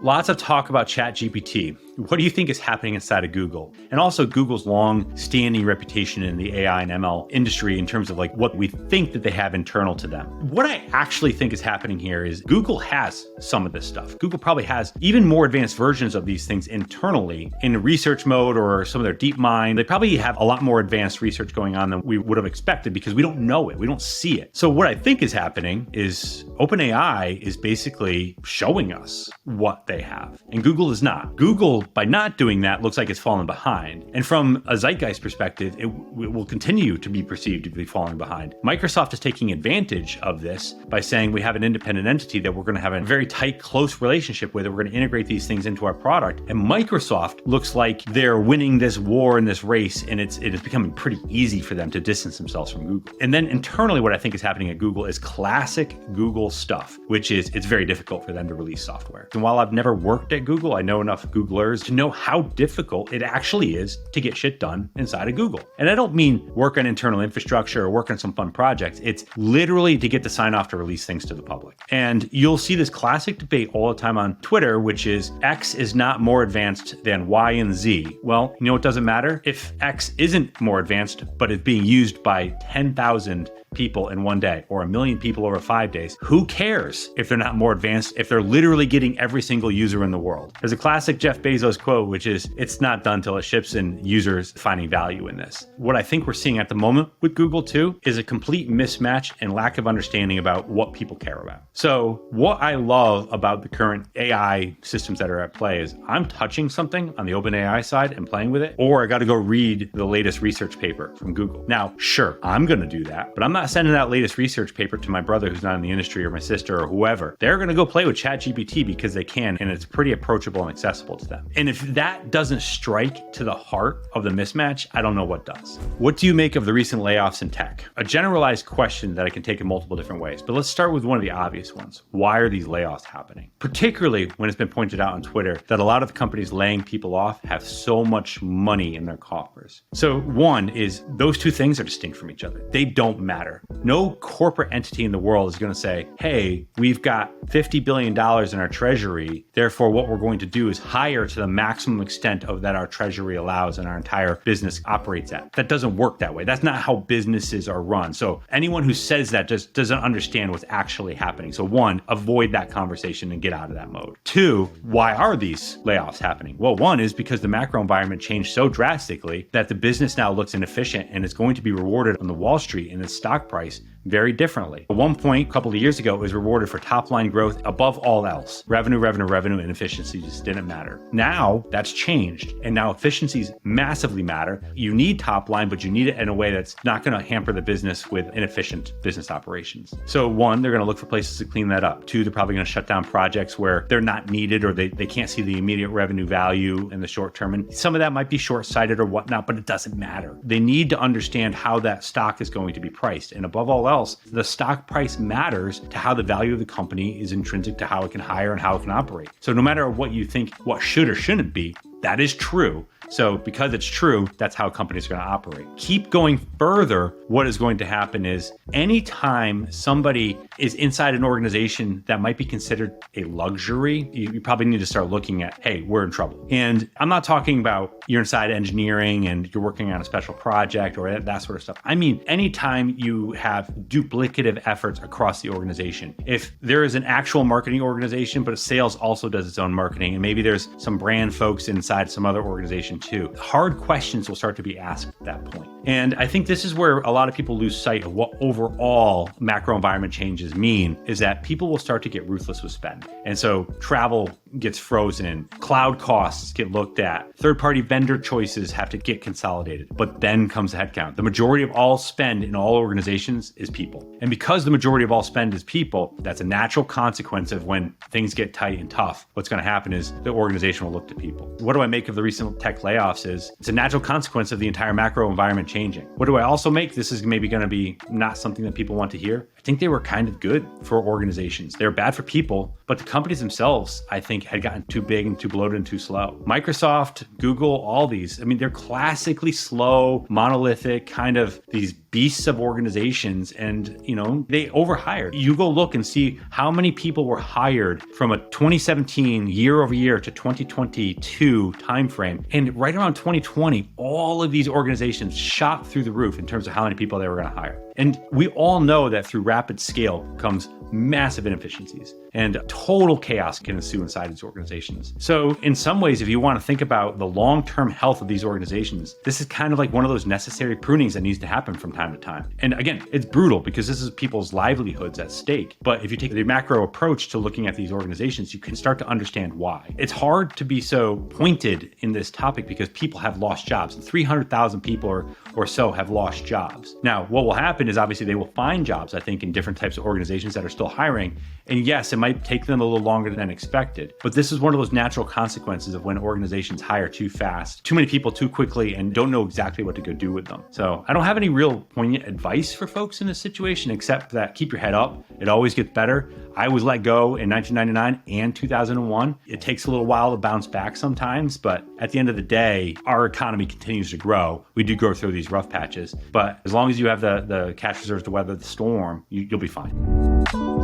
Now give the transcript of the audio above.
Lots of talk about ChatGPT. What do you think is happening inside of Google? And also Google's long-standing reputation in the AI and ML industry in terms of like what we think that they have internal to them. What I actually think is happening here is Google has some of this stuff. Google probably has even more advanced versions of these things internally in research mode or some of their deep mind. They probably have a lot more advanced research going on than we would have expected because we don't know it. We don't see it. So what I think is happening is OpenAI is basically showing us what they have. And Google is not. Google, by not doing that, looks like it's fallen behind. And from a zeitgeist perspective, it will continue to be perceived to be falling behind. Microsoft is taking advantage of this by saying we have an independent entity that we're going to have a very tight, close relationship with. We're going to integrate these things into our product. And Microsoft looks like they're winning this war in this race, and it is becoming pretty easy for them to distance themselves from Google. And then internally, what I think is happening at Google is classic Google stuff, which is it's very difficult for them to release software. And while I've never worked at Google, I know enough Googlers to know how difficult it actually is to get shit done inside of Google. And I don't mean work on internal infrastructure or work on some fun projects. It's literally to get the sign off to release things to the public. And you'll see this classic debate all the time on Twitter, which is X is not more advanced than Y and Z. Well, you know, it doesn't matter if X isn't more advanced, but it's being used by 10,000 people in one day or 1 million people over 5 days. Who cares if they're not more advanced, if they're literally getting every single user in the world? There's a classic Jeff Bezos quote, which is, it's not done till it ships and users finding value in this. What I think we're seeing at the moment with Google too is a complete mismatch and lack of understanding about what people care about. So what I love about the current AI systems that are at play is I'm touching something on the OpenAI side and playing with it, or I got to go read the latest research paper from Google. Now, sure, I'm going to do that, but I'm not sending that latest research paper to my brother who's not in the industry or my sister or whoever. They're going to go play with ChatGPT because they can, and it's pretty approachable and accessible to them. And if that doesn't strike to the heart of the mismatch, I don't know what does. What do you make of the recent layoffs in tech? A generalized question that I can take in multiple different ways, but let's start with one of the obvious ones. Why are these layoffs happening? Particularly when it's been pointed out on Twitter that a lot of the companies laying people off have so much money in their coffers. So one is those two things are distinct from each other. They don't matter. No corporate entity in the world is going to say, hey, we've got $50 billion in our treasury. Therefore, what we're going to do is hire to the maximum extent of that our treasury allows and our entire business operates at. That doesn't work that way. That's not how businesses are run. So anyone who says that just doesn't understand what's actually happening. So one, avoid that conversation and get out of that mode. Two, why are these layoffs happening? Well, one is because the macro environment changed so drastically that the business now looks inefficient and it's going to be rewarded on the Wall Street in its stock price very differently. At one point, a couple of years ago, it was rewarded for top line growth above all else. Revenue, and efficiency just didn't matter. Now that's changed. And now efficiencies massively matter. You need top line, but you need it in a way that's not going to hamper the business with inefficient business operations. So one, they're going to look for places to clean that up. Two, they're probably going to shut down projects where they're not needed or they can't see the immediate revenue value in the short term. And some of that might be short-sighted or whatnot, but it doesn't matter. They need to understand how that stock is going to be priced. And above all else, the stock price matters to how the value of the company is intrinsic to how it can hire and how it can operate. So no matter what you think, what should or shouldn't be, that is true. So because it's true, that's how companies are going to operate. Keep going further. What is going to happen is anytime somebody is inside an organization that might be considered a luxury, you probably need to start looking at, hey, we're in trouble. And I'm not talking about you're inside engineering and you're working on a special project or that sort of stuff. I mean, anytime you have duplicative efforts across the organization. If there is an actual marketing organization, but sales also does its own marketing, and maybe there's some brand folks inside some other organization too, hard questions will start to be asked at that point. And I think this is where a lot of people lose sight of what overall macro environment changes mean, is that people will start to get ruthless with spend. And so travel gets frozen, cloud costs get looked at, third-party vendor choices have to get consolidated, but then comes the headcount. The majority of all spend in all organizations is people. And because the majority of all spend is people, that's a natural consequence of when things get tight and tough. What's going to happen is the organization will look to people. What do I make of the recent tech layoffs? It's a natural consequence of the entire macro environment changing. What do I also make? This is maybe going to be not something that people want to hear. I think they were kind of good for organizations. They're bad for people, but the companies themselves, I think, had gotten too big and too bloated and too slow. Microsoft, Google, all these, they're classically slow, monolithic, kind of these beasts of organizations, and they overhired. You go look and see how many people were hired from a 2017 year over year to 2022 timeframe, and right around 2020, all of these organizations shot through the roof in terms of how many people they were going to hire. And we all know that through rapid scale comes massive inefficiencies, and total chaos can ensue inside these organizations. So in some ways, if you want to think about the long-term health of these organizations, this is kind of like one of those necessary prunings that needs to happen from time to time. And again, it's brutal because this is people's livelihoods at stake. But if you take the macro approach to looking at these organizations, you can start to understand why. It's hard to be so pointed in this topic because people have lost jobs. 300,000 people or so have lost jobs. Now, what will happen is obviously they will find jobs, I think, in different types of organizations that are still hiring. And yes, it might take them a little longer than expected, but this is one of those natural consequences of when organizations hire too fast, too many people too quickly, and don't know exactly what to go do with them. So I don't have any real poignant advice for folks in this situation, except that keep your head up. It always gets better. I was let go in 1999 and 2001. It takes a little while to bounce back sometimes, but at the end of the day, our economy continues to grow. We do go through these rough patches, but as long as you have the cash reserves to weather the storm, you'll be fine.